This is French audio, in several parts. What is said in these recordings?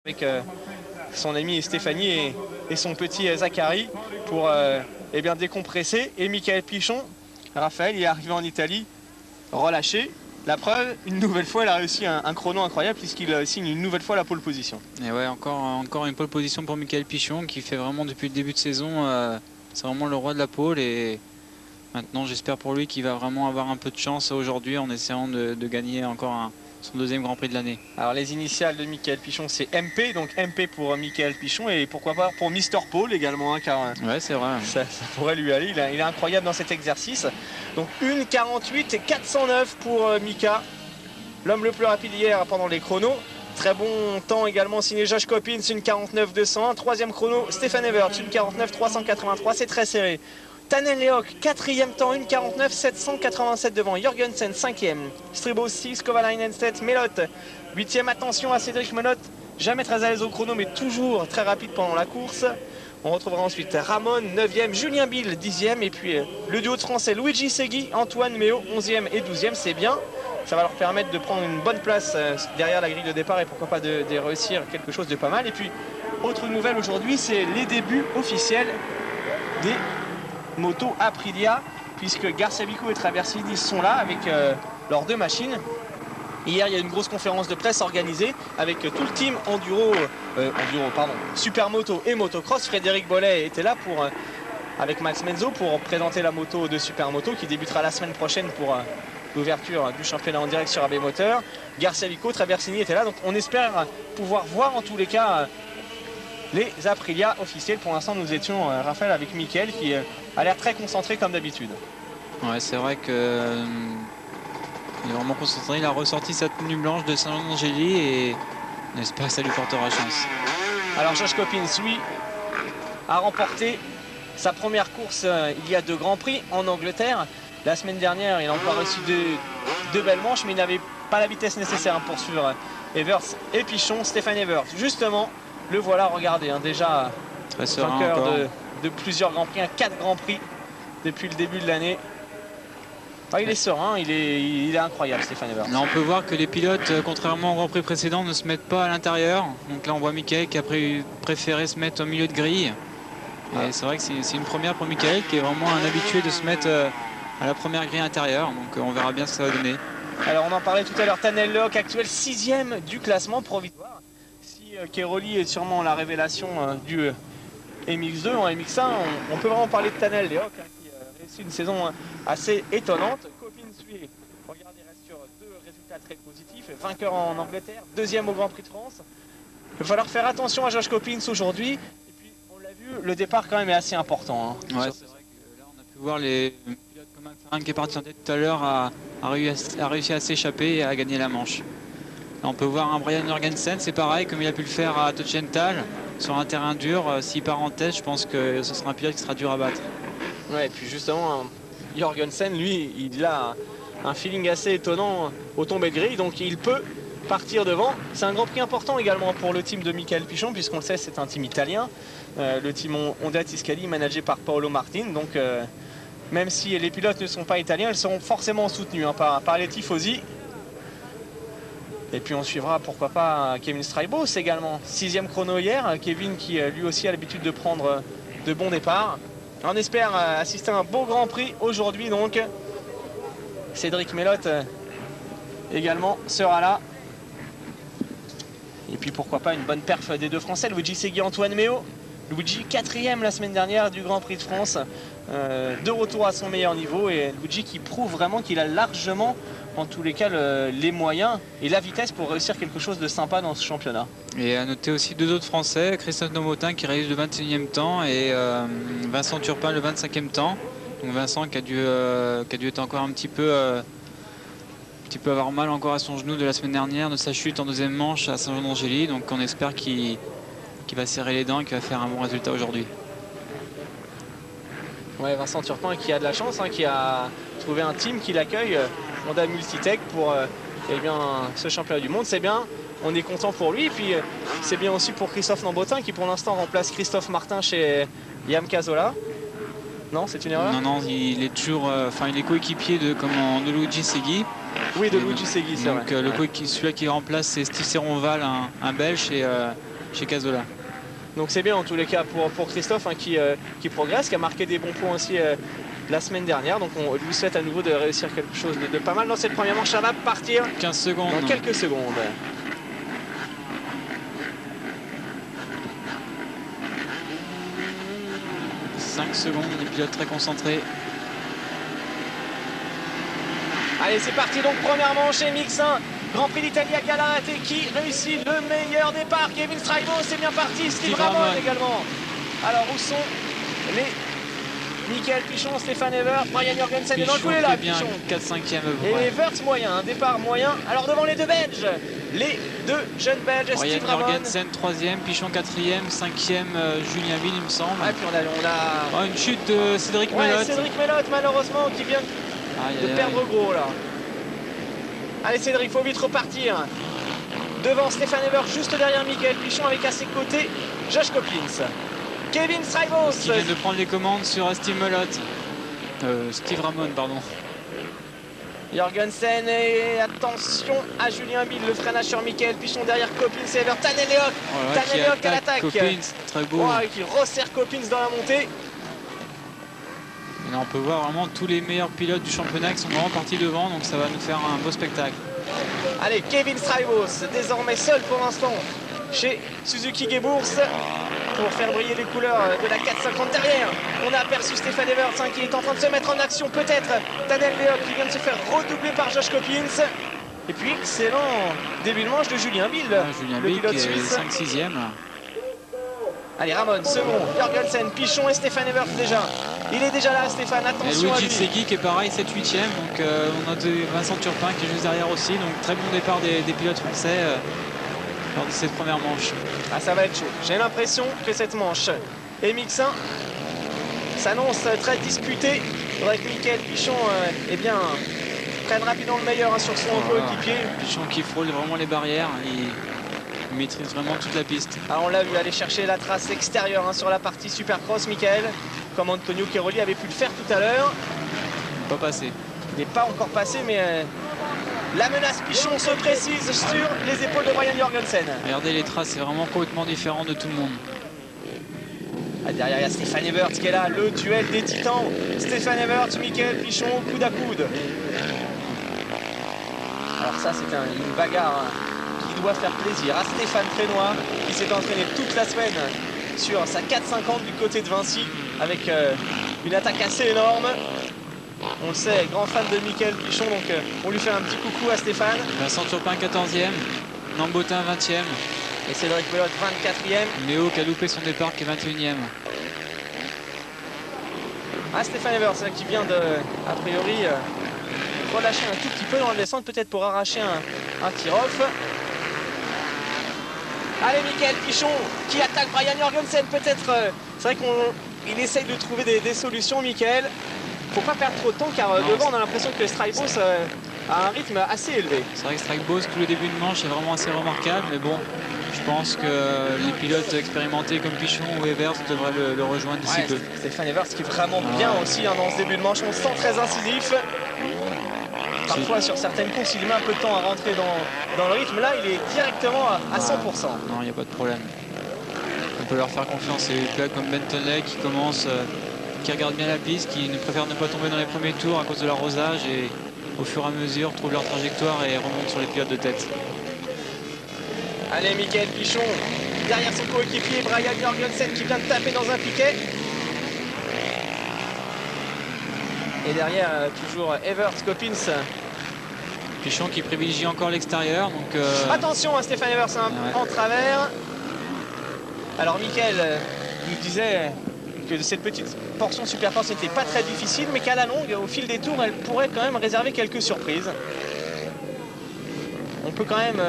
avec son ami Stéphanie et son petit Zachary pour eh bien décompresser. Et Michael Pichon, Raphaël, il est arrivé en Italie relâché. La preuve, une nouvelle fois, il a réussi un chrono incroyable puisqu'il signe une nouvelle fois la pole position. Et ouais, encore une pole position pour Michael Pichon qui fait vraiment depuis le début de saison, c'est vraiment le roi de la pole. Et maintenant, j'espère pour lui qu'il va vraiment avoir un peu de chance aujourd'hui en essayant de gagner encore son deuxième Grand Prix de l'année. Alors les initiales de Michael Pichon, c'est MP, donc MP pour Michael Pichon et pourquoi pas pour Mister Pole également, hein, car ouais, c'est vrai. Ça pourrait lui aller, il est incroyable dans cet exercice. Donc 1,48 et 409 pour Mika, l'homme le plus rapide hier pendant les chronos. Très bon temps également signé Josh Coppins, 1,49,201. Troisième chrono, Stefan Evert, 1,49,383, c'est très serré. Tanel Lehoc, quatrième temps, 1,49,787 devant Jorgensen, cinquième. Stribo 6, Kovalainen 7, Melot, huitième. Attention à Cédric Melot, jamais très à l'aise au chrono, mais toujours très rapide pendant la course. On retrouvera ensuite Ramon, 9e, Julien Bill, 10e, et puis le duo de français Luigi Segui, Antoine Méo, 11e et 12e, c'est bien. Ça va leur permettre de prendre une bonne place derrière la grille de départ et pourquoi pas de réussir quelque chose de pas mal. Et puis, autre nouvelle aujourd'hui, c'est les débuts officiels des moto Aprilia, puisque Garcia Vico et Traversini sont là avec leurs deux machines. Hier, il y a une grosse conférence de presse organisée avec tout le team Supermoto et Motocross. Frédéric Bollet était là avec Max Menzo pour présenter la moto de Supermoto qui débutera la semaine prochaine pour l'ouverture du championnat en direct sur AB Moteur. Garcia Vico, Traversini était là, donc on espère pouvoir voir en tous les cas les Aprilia officiels. Pour l'instant, nous étions, Raphaël, avec Mickaël qui a l'air très concentré comme d'habitude. Ouais, c'est vrai que il est vraiment concentré. Il a ressorti sa tenue blanche de Saint-Jean-d'Angély et on espère que ça lui portera chance. Alors Josh Coppins, lui, a remporté sa première course il y a 2 Grands Prix en Angleterre. La semaine dernière, il a encore reçu deux belles manches, mais il n'avait pas la vitesse nécessaire pour suivre Evers et Pichon. Stéphane Evers, justement, le voilà, regardez, déjà très serein vainqueur de plusieurs Grands Prix, 4 Grands Prix depuis le début de l'année. Ah, il est serein, il est incroyable, Stéphane Evers. Là, on peut voir que les pilotes, contrairement au Grand Prix précédent, ne se mettent pas à l'intérieur. Donc là, on voit Michael qui a préféré se mettre au milieu de grille. Et c'est vrai que c'est une première pour Michael qui est vraiment un habitué de se mettre à la première grille intérieure. Donc on verra bien ce que ça va donner. Alors on en parlait tout à l'heure, Tanel Lehoc, actuel 6e du classement provisoire. Si Keroli est sûrement la révélation du MX2, en MX1, on peut vraiment parler de Tanel Lehoc qui réussit une saison assez étonnante. Coppins, lui, regardez, reste sur 2 résultats très positifs. Vainqueur en Angleterre, 2e au Grand Prix de France. Il va falloir faire attention à Josh Coppins aujourd'hui. Et puis, on l'a vu, le départ quand même est assez important. Ouais, c'est vrai que là, on a pu voir les pilotes comme McLaren qui est parti en tête tout à l'heure a réussi à s'échapper et à gagner la manche. Là, on peut voir un Brian Jorgensen, c'est pareil, comme il a pu le faire à Tochental, sur un terrain dur. S'il part en tête, je pense que ce sera un pilote qui sera dur à battre. Ouais, et puis justement, Jorgensen, lui, il a un feeling assez étonnant au tombé de grille, donc il peut partir devant. C'est un Grand Prix important également pour le team de Michael Pichon, puisqu'on le sait, c'est un team italien. Le team Honda Tiscali, managé par Paolo Martin. Donc, même si les pilotes ne sont pas italiens, ils seront forcément soutenus par les tifosi. Et puis on suivra, pourquoi pas, Kevin Straibos également. 6e chrono hier. Kevin qui lui aussi a l'habitude de prendre de bons départs. On espère assister à un beau Grand Prix aujourd'hui donc. Cédric Melot également sera là. Et puis pourquoi pas une bonne perf des 2 Français, Luigi Segui, Antoine Méo. Luigi 4e la semaine dernière du Grand Prix de France. De retour à son meilleur niveau et Luigi qui prouve vraiment qu'il a largement, en tous les cas, les moyens et la vitesse pour réussir quelque chose de sympa dans ce championnat. Et à noter aussi 2 autres Français, Christophe Nomotin qui réalise le 21e temps et Vincent Turpin le 25e temps. Donc Vincent qui a dû être encore un petit peu avoir mal encore à son genou de la semaine dernière de sa chute en 2e manche à Saint-Jean-d'Angély. Donc on espère qu'il va serrer les dents et qu'il va faire un bon résultat aujourd'hui. Ouais, Vincent Turpin qui a de la chance, qui a trouvé un team qui l'accueille, Honda Multitech, pour ce championnat du monde. C'est bien, on est content pour lui. Et puis c'est bien aussi pour Christophe Nambotin qui pour l'instant remplace Christophe Martin chez Yam Cazola. Non, c'est une erreur? Non, il est toujours, il est coéquipier de Luigi Segui. Oui, de Luigi Segui, c'est vrai. Donc celui-là qui remplace, c'est Steve Serronval, un Belge, et chez Cazzola. Donc c'est bien en tous les cas pour Christophe hein, qui progresse, qui a marqué des bons points aussi la semaine dernière. Donc on lui souhaite à nouveau de réussir quelque chose de pas mal dans cette première manche. Ça va partir 15 secondes. Dans quelques secondes. Secondes, les pilotes très concentrés. Allez, c'est parti donc, première manche et Mix 1, Grand Prix d'Italie à Galate et qui réussit le meilleur départ. Kevin Strybo, c'est bien parti, Steve Ramon également. Alors, où sont les Michael Pichon, Stéphane Evert, Brian Jorgensen est dans le coulet là, bien, Pichon. 4-5e. Et Evert moyen, un départ moyen. Alors devant les deux Belges, les deux jeunes Belges, Brian Steve Ramon. Jorgensen 3e, Pichon 4e, 5e Julien Ville il me semble. Et puis on a... une chute de Cédric Melotte. Cédric Melotte malheureusement qui vient de perdre gros là. Allez Cédric, faut vite repartir. Devant Stéphane Evert, juste derrière Michael Pichon avec à ses côtés Josh Coppins. Kevin Strybo qui vient de prendre les commandes sur Steve Melotte. Steve Ramon, pardon. Jorgensen et attention à Julien Bill, le freinage sur Michael Pichon derrière Coppins et Evert. Tanel Leoc à l'attaque. Coppins, très beau. Qui resserre Coppins dans la montée. Et là, on peut voir vraiment tous les meilleurs pilotes du championnat qui sont vraiment partis devant, donc ça va nous faire un beau spectacle. Allez, Kevin Strybo, désormais seul pour l'instant chez Suzuki Geburts pour faire briller les couleurs de la 450 derrière. On a aperçu Stéphane Evert qui est en train de se mettre en action, peut-être Tadej Leoc qui vient de se faire redoubler par Josh Coppins. Et puis excellent début de manche de Julien Bill, Julien le Bill pilote qui est suisse. 5-6e. Allez, Ramon, second, Jorgensen, Pichon et Stéphane Evert déjà. Il est déjà là, Stéphane, attention et à Luigi lui. Segui qui est pareil, 7-8e. Donc on a Vincent Turpin qui est juste derrière aussi. Donc très bon départ des pilotes français lors de cette première manche. Ah, ça va être chaud. J'ai l'impression que cette manche et Mix 1 s'annonce très disputée. Il faudrait que Michael Pichon eh bien, prenne rapidement le meilleur sur son coéquipier. Pichon qui frôle vraiment les barrières. Il maîtrise vraiment toute la piste. Alors on l'a vu aller chercher la trace extérieure sur la partie Supercross, Michael, comme Antonio Cairoli avait pu le faire tout à l'heure. Pas passé. Il n'est pas encore passé, mais la menace Pichon se précise sur les épaules de Brian Jorgensen. Regardez les traces, c'est vraiment complètement différent de tout le monde. Ah, derrière, il y a Stéphane Evert qui est là, le duel des titans. Stéphane Evert, Michael Pichon, coude à coude. Alors ça, c'est une bagarre qui doit faire plaisir à Stéphane Trénoir, qui s'est entraîné toute la semaine sur sa 450 du côté de Vinci, avec une attaque assez énorme. On le sait, grand fan de Michael Pichon, donc on lui fait un petit coucou à Stéphane. Vincent Turpin 14e, Nambotin 20e. Et Cédric Melotte 24e. Léo qui a loupé son départ qui est 21e. Ah, Stéphane Evert, c'est là qui vient de, a priori, relâcher un tout petit peu dans la descente, peut-être pour arracher un tir-off. Allez, Michael Pichon qui attaque Brian Jorgensen, peut-être. C'est vrai qu'il essaye de trouver des solutions, Michael. Faut pas perdre trop de temps car devant on a l'impression que Strybo a un rythme assez élevé. C'est vrai que Strybo, tous les débuts de manche est vraiment assez remarquable, mais bon, je pense que les pilotes expérimentés comme Pichon ou Evers devraient le rejoindre d'ici peu. Stéphane Evers qui est vraiment bien aussi dans ce début de manche, on se sent très incisif. Parfois sur certaines courses il met un peu de temps à rentrer dans le rythme, là il est directement à 100%. Non, il n'y a pas de problème. On peut leur faire confiance, et des pilotes comme Bentonley qui commencent, qui regardent bien la piste, qui préfèrent ne pas tomber dans les premiers tours à cause de l'arrosage et au fur et à mesure trouvent leur trajectoire et remontent sur les pilotes de tête. Allez, Michael Pichon derrière son coéquipier Brian Jorgensen qui vient de taper dans un piquet. Et derrière toujours Evert, Coppins. Pichon qui privilégie encore l'extérieur. Donc attention à Stéphane Evers en travers. Alors Michael nous disait que cette petite portion Supercross n'était pas très difficile, mais qu'à la longue, au fil des tours, elle pourrait quand même réserver quelques surprises. On peut quand même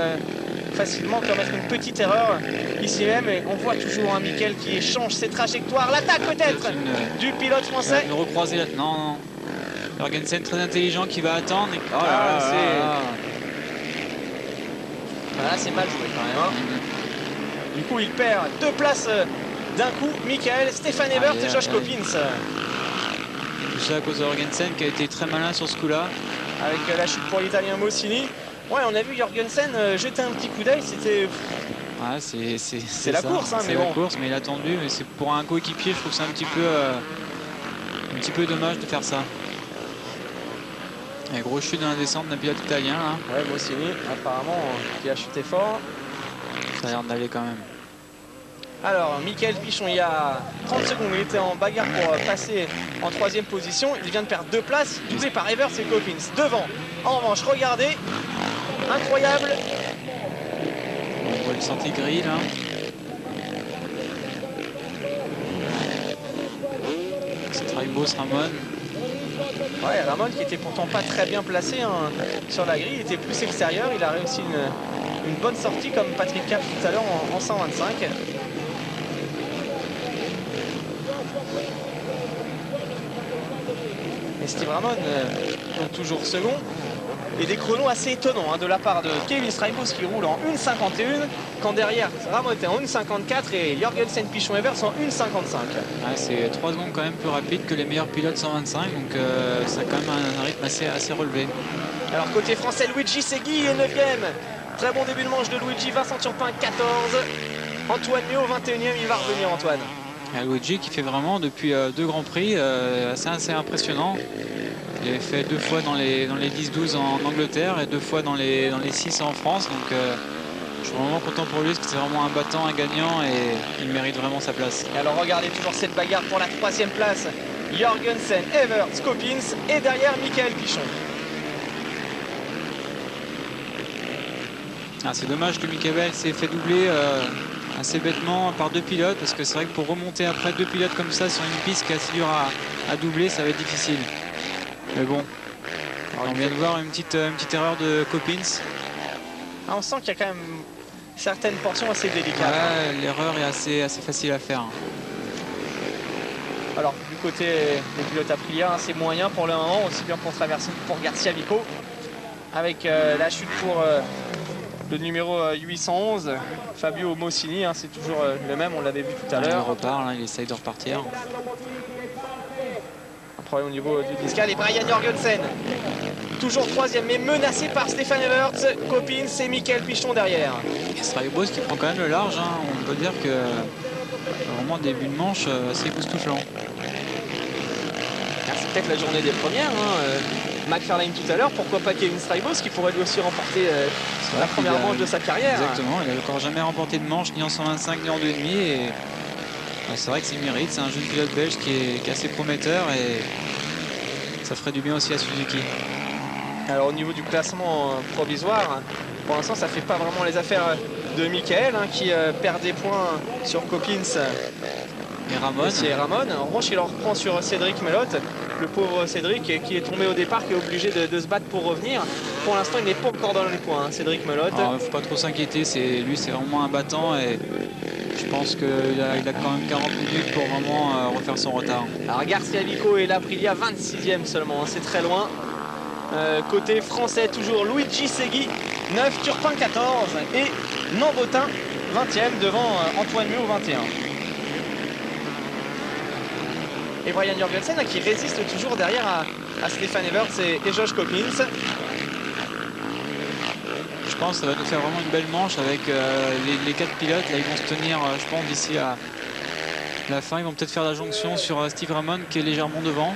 facilement commettre une petite erreur ici même, et on voit toujours un Michael qui échange ses trajectoires. L'attaque peut-être du pilote français. Une recroisée là. Non, non. Jorgensen très intelligent qui va attendre. Et... Oh là là, voilà, c'est mal joué quand même. Du coup, il perd 2 places d'un coup. Michael, Stéphane Evert et Josh Coppins. Tout ça à cause de Jorgensen qui a été très malin sur ce coup-là. Avec la chute pour l'Italien Mossini. Ouais, on a vu Jorgensen jeter un petit coup d'œil. C'était Ouais, c'est la course, hein, c'est mais la bon. course, mais il a attendu. Mais c'est pour un coéquipier, je trouve que c'est un petit peu dommage de faire ça. Et gros chute dans la descente d'un pilote italien là. Ouais, Mossini, apparemment, qui a chuté fort. Ça a l'air d'aller quand même. Alors, Michael Pichon, il y a 30 secondes, il était en bagarre pour passer en 3e position. Il vient de perdre 2 places, doublé par Evers et Coppins. Devant, en revanche, regardez, incroyable. On voit le senti gris là. C'est Traibos Ramon. Ouais, Ramon qui était pourtant pas très bien placé hein, sur la grille, il était plus extérieur. Il a réussi une bonne sortie comme Patrick Cap tout à l'heure en 125. Et Steve Ramon, donc toujours second. Et des chronos assez étonnants hein, de la part de Kevin Straibos qui roule en 1,51 quand derrière Ramon est en 1,54 et Jorgensen Pichon Evers en 1,55. Ouais, c'est 3 secondes quand même plus rapide que les meilleurs pilotes 125, donc ça a quand même un rythme assez relevé. Alors côté français, Luigi Segui est 9e. Très bon début de manche de Luigi, Vincent Turpin 14. Antoine Méo 21e, il va revenir Antoine. Et Luigi qui fait vraiment depuis 2 grands prix assez impressionnant. Il avait fait 2 fois dans les 10-12 en Angleterre et 2 fois dans les 6 en France. Donc je suis vraiment content pour lui parce que c'est vraiment un battant, un gagnant et il mérite vraiment sa place. Et alors regardez toujours cette bagarre pour la 3e place. Jorgensen, Evers, Coppins et derrière Michael Pichon. Ah, c'est dommage que Michael s'est fait doubler assez bêtement par 2 pilotes parce que c'est vrai que pour remonter après 2 pilotes comme ça sur une piste qui est assez dure à doubler, ça va être difficile. Mais bon, on vient de voir une petite erreur de Coppins. Ah, on sent qu'il y a quand même certaines portions assez délicates. Ouais, l'erreur est assez facile à faire. Alors du côté des pilotes Aprilia, hein, c'est moyen pour le moment, aussi bien pour traverser que pour Garcia Vico. Avec la chute pour le numéro 811, Fabio Mossini, hein, c'est toujours le même, on l'avait vu tout à l'heure. Il repart, là, il essaye de repartir. Un problème au niveau du discal. Et Brian Jorgensen, toujours 3e, mais menacé par Stéphane Evers, Coppins et Michael Pichon derrière. Et Straibos qui prend quand même le large, hein. On peut dire que vraiment début de manche assez époustouflant. C'est peut-être la journée des premières. Hein. McFarlane tout à l'heure, pourquoi pas Kevin Straibos qui pourrait lui aussi remporter la première manche de sa carrière. Exactement, il n'a encore jamais remporté de manche ni en 125 ni en 2,5 et c'est vrai que c'est mérite, c'est un jeune pilote belge qui est assez prometteur et ça ferait du bien aussi à Suzuki. Alors au niveau du classement provisoire, pour l'instant ça fait pas vraiment les affaires de Michael hein, qui perd des points sur Coppins et Ramon. En revanche il en reprend sur Cédric Melotte, le pauvre Cédric qui est tombé au départ, qui est obligé de se battre pour revenir. Pour l'instant il n'est pas encore dans les points, hein, Cédric Melotte. Il ne faut pas trop s'inquiéter, lui c'est vraiment un battant et je pense qu'il a quand même 40 minutes pour vraiment refaire son retard. Alors Garcia Vico est là, Aprilia 26e seulement, hein, c'est très loin. Côté français, toujours Luigi Segui, 9, Turpin 14 et Nambotin 20e devant Antoine Méo 21. Et Brian Jorgensen qui résiste toujours derrière à Stéphane Evers et Josh Coppins. Je pense que ça va nous faire vraiment une belle manche avec les 4 pilotes. Là, ils vont se tenir, je pense, d'ici à la fin. Ils vont peut-être faire la jonction sur Steve Ramon qui est légèrement devant.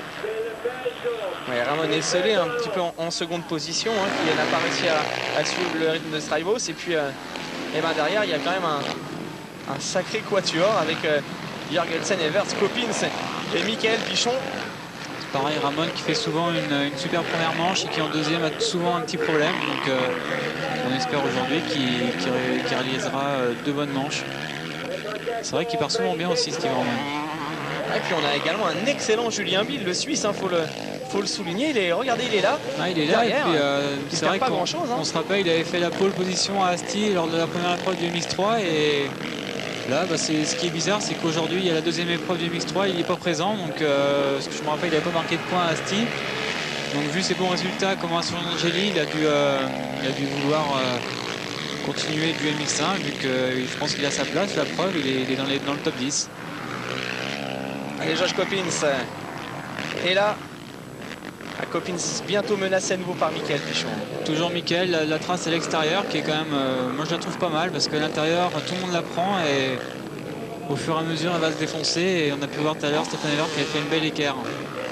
Ouais, Ramon est scellé un petit peu en seconde position, hein, qui n'a pas réussi à suivre le rythme de Straibos. Et puis derrière, il y a quand même un sacré quatuor avec Jorgensen, Evers, Coppins et Michael Pichon. Pareil, Ramon qui fait souvent une super première manche et qui en deuxième a souvent un petit problème. Donc on espère aujourd'hui qu'il réalisera 2 bonnes manches. C'est vrai qu'il part souvent bien aussi, Steve Ramon. Et puis on a également un excellent Julien Bill, le Suisse, hein, faut le souligner. Regardez, il est là. Ah, il est là derrière, et puis c'est vrai pas qu'on grand-chose, hein. on se rappelle, il avait fait la pole position à Asti lors de la première épreuve du MX3 et là, ce qui est bizarre, c'est qu'aujourd'hui, il y a la deuxième épreuve du MX3, il n'est pas présent. Donc, ce que je me rappelle, il n'avait pas marqué de points à Asti. Donc, vu ses bons résultats, comme à San Angeli, il a dû vouloir continuer du MX1, vu que je pense qu'il a sa place. La preuve, il est dans le top 10. Allez, Josh Coppins est là. Copins bientôt menacé à nouveau par Michael Pichon. Toujours Michael, la trace à l'extérieur qui est quand même, moi je la trouve pas mal parce que l'intérieur tout le monde la prend et au fur et à mesure elle va se défoncer et on a pu voir tout à l'heure Stéphane Evert qui a fait une belle équerre.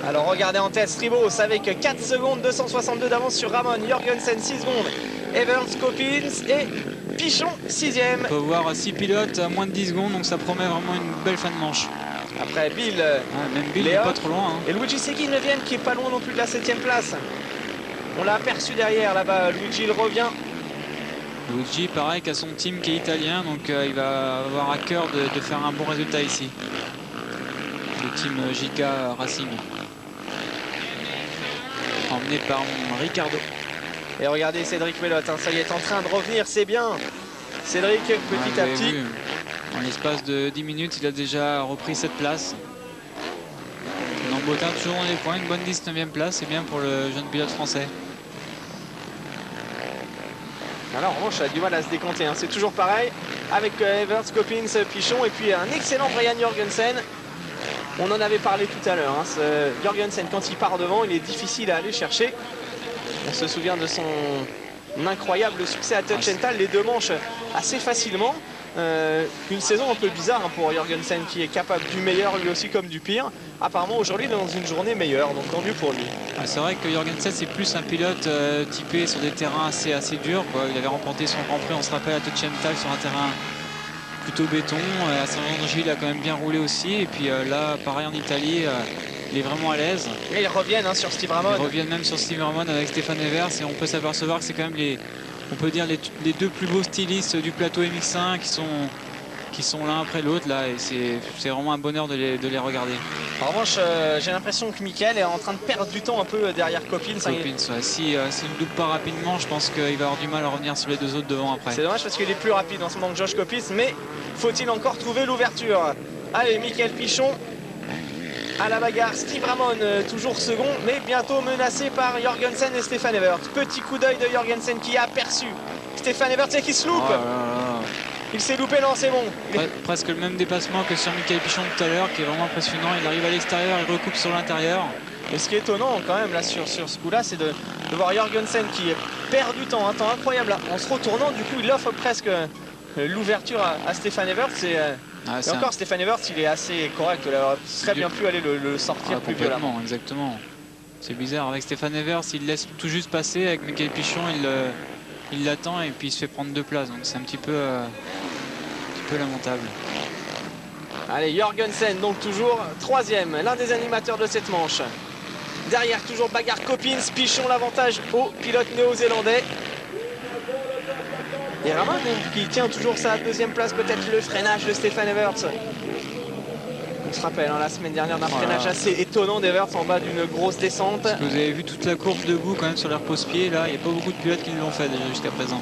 Alors regardez en tête Stribos avec 4 secondes 262 d'avance sur Ramon, Jorgensen 6 secondes, Evers, Copins et Pichon 6e. On peut voir 6 pilotes à moins de 10 secondes donc ça promet vraiment une belle fin de manche. Après Bill, même Bill n'est pas trop loin. Hein. Et Luigi Segui 9e qui est pas loin non plus de la 7e place. On l'a aperçu derrière là-bas, Luigi il revient. Luigi pareil qu'à son team qui est italien donc il va avoir à cœur de faire un bon résultat ici. Le team JK Racing. Emmené par Ricardo. Et regardez Cédric Melotte, hein, ça y est en train de revenir, c'est bien. Cédric petit à petit. Vu. En l'espace de 10 minutes, il a déjà repris cette place. Nambotin toujours dans les points, une bonne 19e place, c'est bien pour le jeune pilote français. Alors en revanche, ça a du mal à se décanter, hein. C'est toujours pareil avec Evers, Copins, Pichon et puis un excellent Brian Jorgensen. On en avait parlé tout à l'heure. Hein. Jorgensen, quand il part devant, il est difficile à aller chercher. On se souvient de son incroyable succès à Tuchenthal, les 2 manches assez facilement. Une saison un peu bizarre hein, pour Jorgensen qui est capable du meilleur lui aussi comme du pire. Apparemment aujourd'hui dans une journée meilleure, donc tant mieux pour lui. C'est vrai que Jorgensen c'est plus un pilote typé sur des terrains assez durs, quoi. Il avait remporté son Grand Prix, on se rappelle, à Tuchenthal sur un terrain plutôt béton. À Saint-Jean-de-Gilles il a quand même bien roulé aussi. Et puis là pareil en Italie, il est vraiment à l'aise. Et ils reviennent hein, sur Steve Ramon. Ils reviennent même sur Steve Ramon avec Stéphane Evers et on peut s'apercevoir que c'est quand même on peut dire les 2 plus beaux stylistes du plateau MX1 qui sont l'un après l'autre là et c'est vraiment un bonheur de les regarder. En revanche, j'ai l'impression que Michael est en train de perdre du temps un peu derrière Copins. Copins, ouais. Si il ne double pas rapidement, je pense qu'il va avoir du mal à revenir sur les 2 autres devant après. C'est dommage parce qu'il est plus rapide en ce moment que Josh Copins, mais faut-il encore trouver l'ouverture? Allez, Michael Pichon à la bagarre, Steve Ramon toujours second, mais bientôt menacé par Jorgensen et Stéphane Evert. Petit coup d'œil de Jorgensen qui a aperçu Stéphane Evert et qui se loupe. Il s'est loupé, non c'est bon. Presque le même déplacement que sur Michael Pichon tout à l'heure, qui est vraiment impressionnant. Il arrive à l'extérieur, il recoupe sur l'intérieur. Et ce qui est étonnant quand même là sur ce coup-là, c'est de voir Jorgensen qui perd du temps, un temps incroyable là. En se retournant, du coup il offre presque l'ouverture à Stéphane Evert. Et encore Stéphane Evert il est assez correct, il aurait très bien pu aller le sortir plus violemment. Exactement. C'est bizarre, avec Stéphane Evers il laisse tout juste passer, avec Michael Pichon il l'attend et puis il se fait prendre 2 places, donc c'est un petit peu lamentable. Allez, Jorgensen donc toujours 3e, l'un des animateurs de cette manche. Derrière toujours bagarre Copins, Pichon l'avantage au pilote néo-zélandais. Et Ramon qui tient toujours sa 2e place, peut-être le freinage de Stéphane Evers. On se rappelle hein, la semaine dernière d'un freinage assez étonnant d'Evers en bas d'une grosse descente. Vous avez vu toute la course debout quand même sur les repose-pieds, là il n'y a pas beaucoup de pilotes qui l'ont fait déjà jusqu'à présent.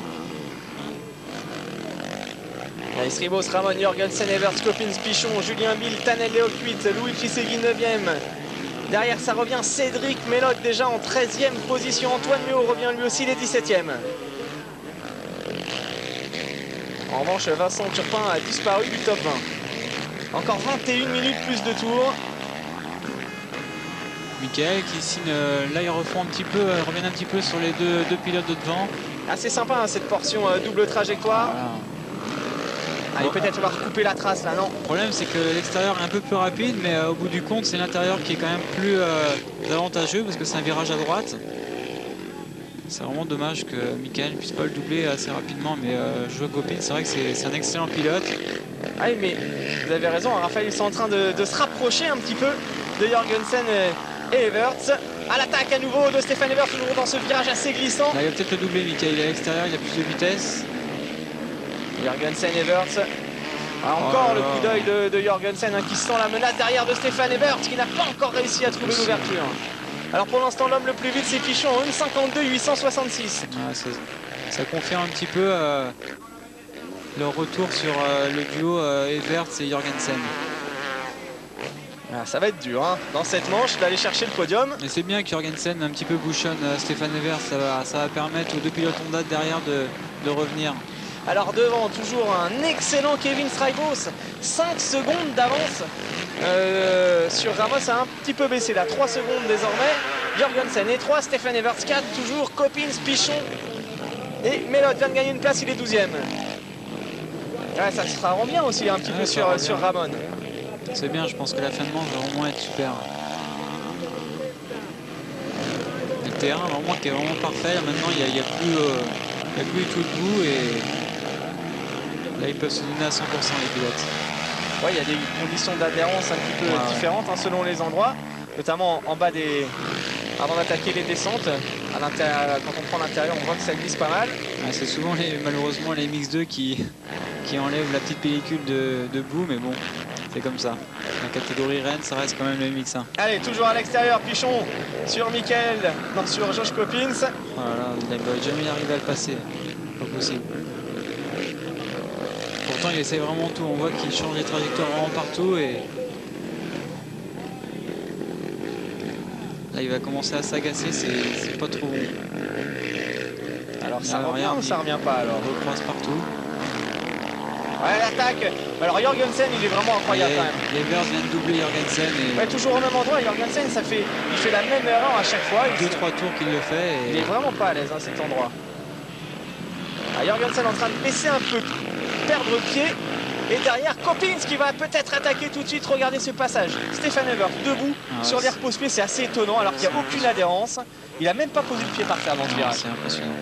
Allez, Stribos, Ramon, Jorgensen, Evers, Copins, Pichon, Julien Bill, Tanel Léo 8, Luigi Segui 9e. Derrière ça revient Cédric Melotte déjà en 13e position. Antoine Méo revient lui aussi les 17e. En revanche, Vincent Turpin a disparu du top 20. Encore 21 minutes plus de tours. Michael qui signe, là il refont un petit peu, reviennent un petit peu sur les deux pilotes de devant. Assez sympa hein, cette portion double trajectoire. Voilà. Allez, peut-être on va recouper la trace là, non? Le problème c'est que l'extérieur est un peu plus rapide, mais au bout du compte c'est l'intérieur qui est quand même plus avantageux parce que c'est un virage à droite. C'est vraiment dommage que Michael ne puisse pas le doubler assez rapidement, mais Joao Copins, c'est vrai que c'est un excellent pilote. Ah oui, mais vous avez raison, Raphaël, ils sont en train de se rapprocher un petit peu de Jorgensen et Evers. À l'attaque à nouveau de Stéphane Evers, toujours dans ce virage assez glissant. Là, il va peut-être le doubler, Michael, il est à l'extérieur, il a plus de vitesse. Jorgensen, Evers. Ah, encore le coup d'œil de Jorgensen hein, qui sent la menace derrière de Stéphane Evers, qui n'a pas encore réussi à trouver l'ouverture. Alors pour l'instant, l'homme le plus vite, c'est Pichon, 1,52 866. Ça confirme un petit peu leur retour sur le duo Evers et Jorgensen. Ah, ça va être dur hein, dans cette manche d'aller chercher le podium. Et c'est bien que Jorgensen un petit peu bouchonne Stéphane Evers, ça va permettre aux 2 pilotes Honda derrière de revenir. Alors devant, toujours un excellent Kevin Stribos, 5 secondes d'avance sur Ramos, a un petit peu baissé là, 3 secondes désormais. Jorgensen. Et 3, Stefan Everts. 4, toujours Coppins, Pichon et Melot vient de gagner une place, il est 12e. Ouais, ça sera vraiment bien aussi un petit peu sur Ramon. C'est bien, je pense que la fin de manche va vraiment être super. Le terrain vraiment qui est vraiment parfait. Là, maintenant, il n'y a plus du tout de bout et là, ils peuvent se donner à 100% les pilotes. Ouais, il y a des conditions d'adhérence un petit peu différentes hein, selon les endroits, notamment en bas des... Avant d'attaquer les descentes, quand on prend l'intérieur, on voit que ça glisse pas mal. Ouais, c'est souvent malheureusement les Mix2 qui enlèvent la petite pellicule de boue, mais bon, c'est comme ça. La catégorie Rennes, ça reste quand même le MX1. Allez, toujours à l'extérieur, Pichon sur sur Josh Coppins. Voilà, il va jamais arriver à le passer, pas possible. Pourtant, il essaie vraiment tout. On voit qu'il change les trajectoires vraiment partout et là, il va commencer à s'agacer. C'est pas trop bon. Alors, ça revient ou ça revient pas alors? On recroise partout. Ouais, l'attaque. Alors, Jorgensen, il est vraiment incroyable quand même. Evers vient de doubler Jorgensen. Et... ouais, toujours au même endroit. Jorgensen, il fait la même erreur à chaque fois. 2-3 tours qu'il le fait. Et... il est vraiment pas à l'aise, hein, cet endroit. Ah, Jorgensen en train de baisser un peu, perdre pied. Et derrière, Coppins qui va peut-être attaquer tout de suite. Regardez ce passage. Stefan Everts debout sur les repose-pieds. C'est assez étonnant alors qu'il n'y a aucune adhérence. Il n'a même pas posé le pied par terre dans ce virage. C'est impressionnant.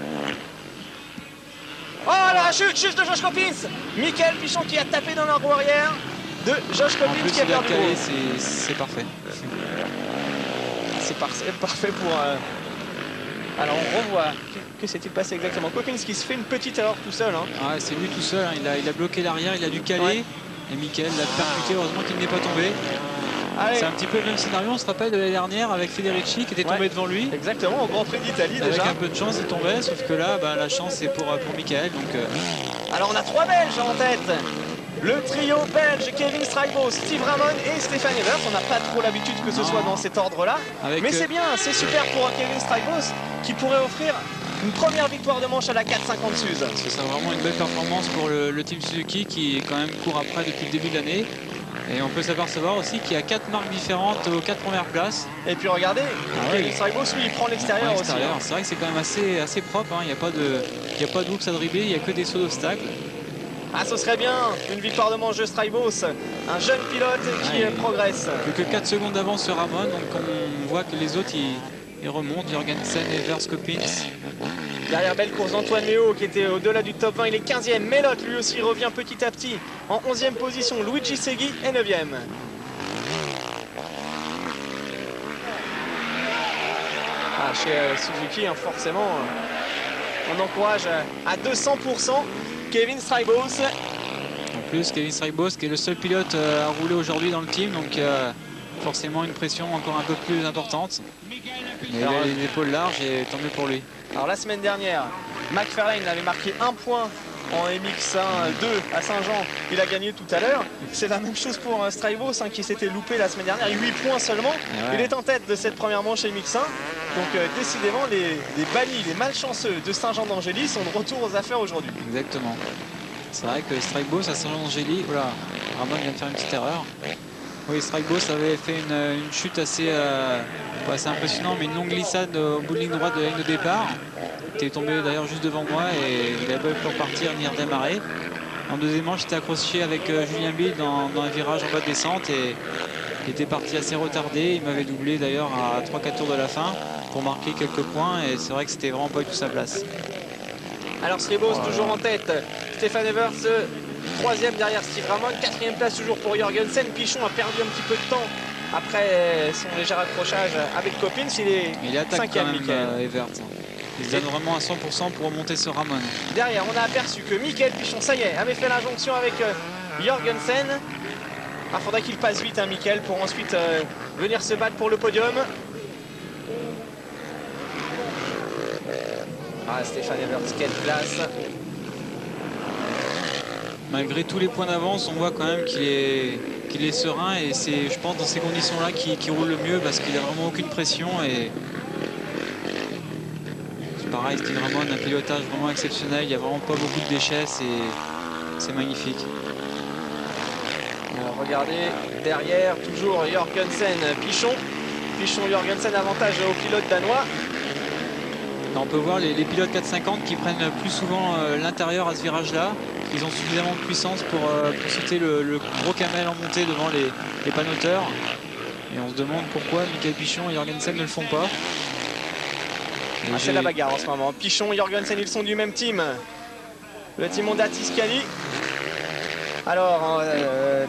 Oh la chute de Josh Coppins. Michael Pichon qui a tapé dans la roue arrière de Josh Coppins qui a perdu. C'est parfait. C'est parfait pour... Alors on revoit. Que s'est-il passé exactement? Coppins qui se fait une petite erreur tout seul. Hein. Ah, c'est lui tout seul. Hein. Il a bloqué l'arrière, il a dû caler. Ouais. Et Michael l'a percuté. Heureusement qu'il n'est pas tombé. C'est un petit peu le même scénario. On se rappelle de l'année dernière avec Federici qui était tombé devant lui. Exactement, au Grand Prix d'Italie déjà. Avec un peu de chance, il tombait. Sauf que là, la chance c'est pour Michael. Donc, alors on a 3 Belges en tête. Le trio belge, Kevin Strijbos, Steve Ramon et Stefan Everts. On n'a pas trop l'habitude que ce soit dans cet ordre-là. Mais c'est bien, c'est super pour Kevin Strijbos qui pourrait offrir une première victoire de manche à la 450 Suze. C'est ça, vraiment une belle performance pour le team Suzuki qui quand même court après depuis le début de l'année. Et on peut s'apercevoir aussi qu'il y a 4 marques différentes aux 4 premières places. Et puis regardez, Kevin Strijbos, lui, il prend l'extérieur aussi. Hein. C'est vrai que c'est quand même assez propre. Hein. Il n'y a pas de hooks à dribbler, il n'y a que des sauts d'obstacles. Ah, ce serait bien, une victoire de manche de Strijbos, un jeune pilote qui progresse. Plus que 4 secondes d'avance sur Ramon, donc on voit que les autres ils remontent. Jorgensen, Evers, Coppins. Derrière, belle course d'Antoine Léo qui était au-delà du top 20, il est 15e. Melot lui aussi revient petit à petit en 11e position. Luigi Segui est 9e. Ah, chez Suzuki, hein, forcément, on encourage à 200% Kevin Strijbos. En plus, Kevin Strijbos qui est le seul pilote à rouler aujourd'hui dans le team, donc forcément une pression encore un peu plus importante. Mais alors, il a les épaules larges et tant mieux pour lui. Alors la semaine dernière, McFarlane avait marqué 1 point en MX1 2 à Saint-Jean. Il a gagné tout à l'heure. C'est la même chose pour Strijbos qui s'était loupé la semaine dernière. 8 points seulement. Ouais. Il est en tête de cette première manche MX1. Donc décidément, les bannis, les malchanceux de Saint-Jean-d'Angély sont de retour aux affaires aujourd'hui. Exactement. C'est vrai que Strijbos à Saint-Jean-d'Angély, voilà, Ramon vient de faire une petite erreur. Oui, Strijbos avait fait une chute assez impressionnante, mais une longue glissade au bout de ligne droite de la ligne de départ. Il était tombé d'ailleurs juste devant moi et il n'avait pas pu repartir ni redémarrer. En deuxième manche, j'étais accroché avec Julien Bill dans un virage en bas de descente et il était parti assez retardé. Il m'avait doublé d'ailleurs à 3-4 tours de la fin pour marquer quelques points et c'est vrai que c'était vraiment pas du tout sa place. Alors Strijbos toujours en tête, Stefan Evers 3e derrière Steve Ramon, 4e place toujours pour Jorgensen. Pichon a perdu un petit peu de temps après son léger accrochage avec Coppins. Il est 5e, Michael. Evers. Il se donne vraiment à 100% pour remonter ce Ramon. Derrière, on a aperçu que Michael Pichon, ça y est, avait fait l'injonction avec Jorgensen. Il faudrait qu'il passe vite, hein, Michael, pour ensuite venir se battre pour le podium. Ah, Stefan Evers, quelle place. Malgré tous les points d'avance, on voit quand même qu'il est serein et c'est, je pense, dans ces conditions-là qu'il roule le mieux parce qu'il n'a vraiment aucune pression. Et c'est pareil, Steve Ramon, un pilotage vraiment exceptionnel. Il n'y a vraiment pas beaucoup de déchets, c'est magnifique. Alors regardez, derrière, toujours Jorgensen, Pichon. Pichon, Jorgensen, avantage au pilote danois. On peut voir les pilotes 450 qui prennent plus souvent l'intérieur à ce virage-là. Ils ont suffisamment de puissance pour sauter le gros camel en montée devant les panneauteurs. Et on se demande pourquoi Michael Pichon et Jorgensen ne le font pas. C'est la bagarre en ce moment. Pichon et Jorgensen, ils sont du même team. Le team Honda Tiscali. Alors,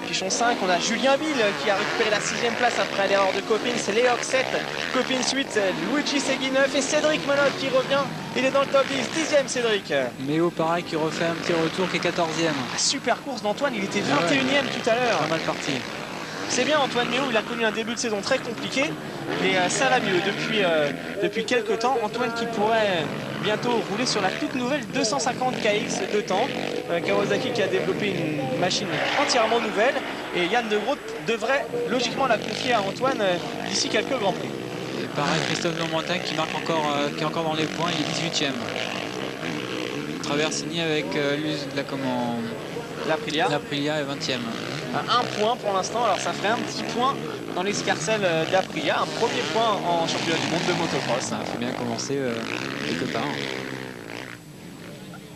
Pichon 5, on a Julien Bill qui a récupéré la 6e place après l'erreur de Copins, Léoc 7, Copins 8, Luigi Segui 9 et Cédric Monod qui revient. Il est dans le top 10, 10e Cédric. Méo pareil qui refait un petit retour qui est 14e. Super course d'Antoine, il était 21e tout à l'heure. Pas mal parti. C'est bien Antoine Méo, il a connu un début de saison très compliqué. Mais ça va mieux depuis quelques temps. Antoine qui pourrait bientôt rouler sur la toute nouvelle 250 KX de temps. Kawasaki qui a développé une machine entièrement nouvelle. Et Yann De Groot devrait logiquement la confier à Antoine d'ici quelques Grands Prix. Et pareil, Christophe Normantin qui marque encore, qui est encore dans les points, il est 18e. Traversini avec l'Aprilia est 20e. Un point pour l'instant, alors ça ferait un petit point dans l'escarcelle d'Aprilia, un premier point en championnat du monde de motocross. Ça fait bien commencer quelque part.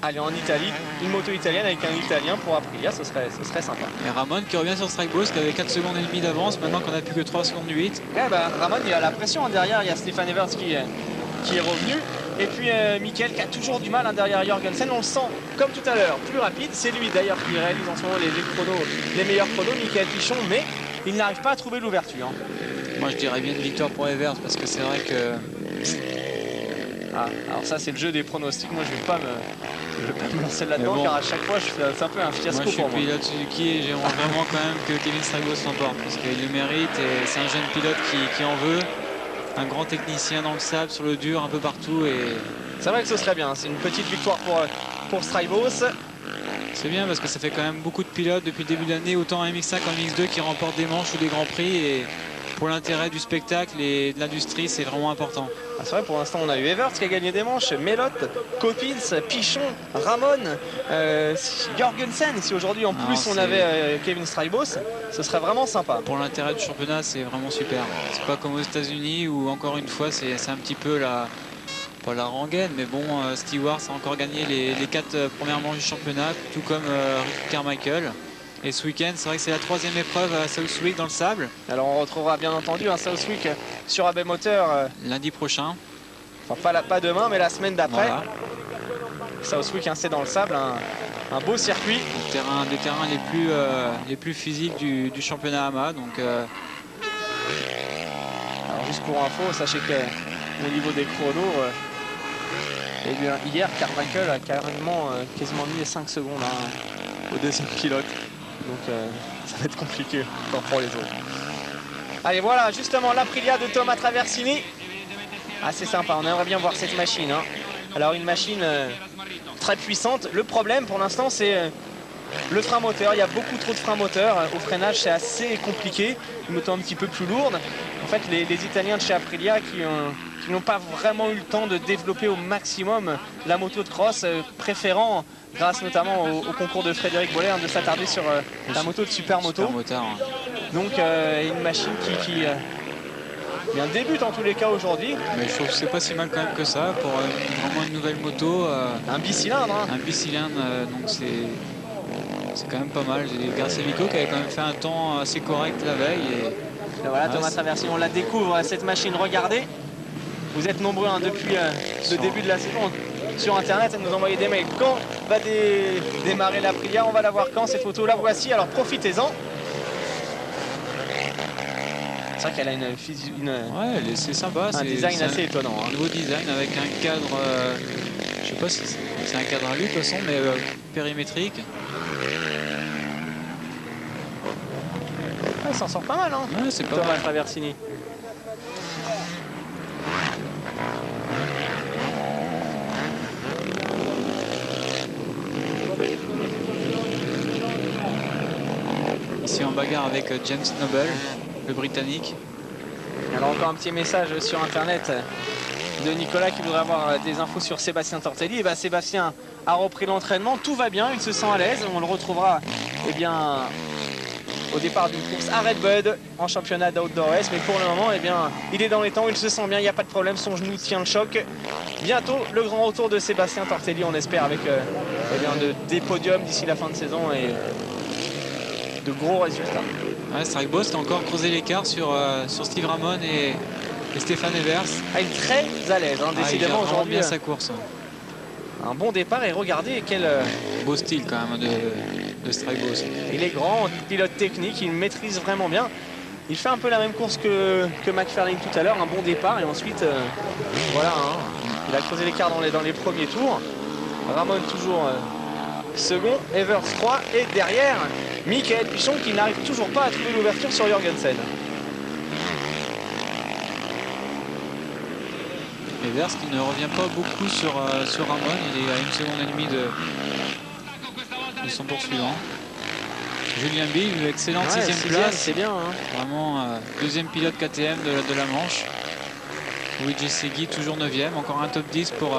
Allez, en Italie, une moto italienne avec un Italien pour Aprilia, ce serait sympa. Et Ramon qui revient sur Strike Boss qui avait 4 secondes et demie d'avance, maintenant qu'on n'a plus que 3 secondes 8. Ramon, il a la pression derrière, il y a Stéphane Evers qui est revenu. Et puis Mickaël qui a toujours du mal derrière Jorgensen, on le sent comme tout à l'heure, plus rapide. C'est lui d'ailleurs qui réalise en ce moment les meilleurs chronos, Mickaël Pichon, mais il n'arrive pas à trouver l'ouverture. Moi je dirais bien une victoire pour Evers parce que c'est vrai que... alors ça c'est le jeu des pronostics, moi je vais pas me lancer là-dedans car à chaque fois c'est un peu un fiasco pour moi. Moi je suis pilote Suzuki et j'aimerais vraiment quand même que Kevin Stragos s'emporte parce qu'il le mérite et c'est un jeune pilote qui en veut. Un grand technicien dans le sable, sur le dur, un peu partout. Et c'est vrai que ce serait bien, c'est une petite victoire pour Strybos. C'est bien parce que ça fait quand même beaucoup de pilotes depuis le début de l'année, autant en MX5 qu'en MX2 qui remportent des manches ou des grands prix. Et pour l'intérêt du spectacle et de l'industrie, c'est vraiment important. C'est vrai, pour l'instant on a eu Evers qui a gagné des manches, Melotte, Copins, Pichon, Ramon, Jorgensen. Si aujourd'hui en plus on avait Kevin Strybos, ce serait vraiment sympa. Pour l'intérêt du championnat, c'est vraiment super. C'est pas comme aux États-Unis où encore une fois c'est un petit peu pas la rengaine, mais bon, Stewart a encore gagné les 4 premières manches du championnat, tout comme Rick Carmichael. Et ce week-end, c'est vrai que c'est la 3e épreuve à Southwick dans le sable. Alors on retrouvera bien entendu un Southwick sur AB Moteur lundi prochain. Enfin pas demain, mais la semaine d'après. Voilà. Southwick, c'est dans le sable, un beau circuit. Des terrains les plus physiques du championnat AMA. Donc, alors juste pour info, sachez qu'au niveau des chronos, hier Carmichael a quasiment mis les 5 secondes au deuxième pilote. Donc ça va être compliqué encore pour les autres. Allez, voilà justement l'Aprilia de Thomas Traversini. C'est sympa, on aimerait bien voir cette machine. Alors une machine très puissante. Le problème pour l'instant c'est le frein moteur. Il y a beaucoup trop de frein moteur. Au freinage c'est assez compliqué. Une moto un petit peu plus lourde. En fait les Italiens de chez Aprilia qui n'ont pas vraiment eu le temps de développer au maximum la moto de cross, préférant, grâce notamment au concours de Frédéric Boller, de s'attarder sur la moto de Supermoto. Donc une machine qui bien débute en tous les cas aujourd'hui. Mais je trouve que c'est pas si mal quand même que ça pour vraiment une nouvelle moto. Un bicylindre. Un bicylindre, donc c'est quand même pas mal. J'ai Garcia-Vico qui avait quand même fait un temps assez correct la veille. Et voilà, Thomas Traversini, on la découvre cette machine. Regardez, vous êtes nombreux depuis le début de la saison sur internet à nous envoyer des mails. Quand va démarrer l'Aprilia? On va la voir quand cette photo? La voici, alors profitez-en. C'est vrai qu'elle a ouais, c'est sympa. Un design assez étonnant. Un nouveau design avec un cadre, je sais pas si c'est un cadre à lui de toute façon, mais périmétrique. Il s'en sort pas mal, Ouais, c'est pas Thomas mal. Traversini. Ici en bagarre avec James Noble, le Britannique. Alors encore un petit message sur internet de Nicolas qui voudrait avoir des infos sur Sébastien Tortelli. Et Sébastien a repris l'entraînement, tout va bien, il se sent à l'aise. On le retrouvera au départ d'une course à Redbud en championnat d'Outdoor Race. Mais pour le moment, eh bien, il est dans les temps, il se sent bien, il n'y a pas de problème, son genou tient le choc. Bientôt le grand retour de Sébastien Tortelli, on espère, avec eh bien, des podiums d'ici la fin de saison et de gros résultats. Ouais, Strike Boss a encore creusé l'écart sur Steve Ramon et Stéphane Evers. Ah, il est très à l'aise, hein, décidément il aujourd'hui. bien sa course. Un bon départ et regardez quel beau style quand même de Strike Boss. Il est grand, pilote technique, il maîtrise vraiment bien. Il fait un peu la même course que McFarlane tout à l'heure, un bon départ et ensuite voilà, hein, il a creusé l'écart dans les premiers tours. Ramon toujours second, Evers 3 et derrière Michael Pichon qui n'arrive toujours pas à trouver l'ouverture sur Jorgensen. Evers qui ne revient pas beaucoup sur Ramon, il est à 1 seconde et demie de son poursuivant. Julien Bill, excellente 6e place. C'est bien. Hein. Vraiment deuxième pilote KTM de la Manche. Luigi Segui toujours 9e, encore un top 10 pour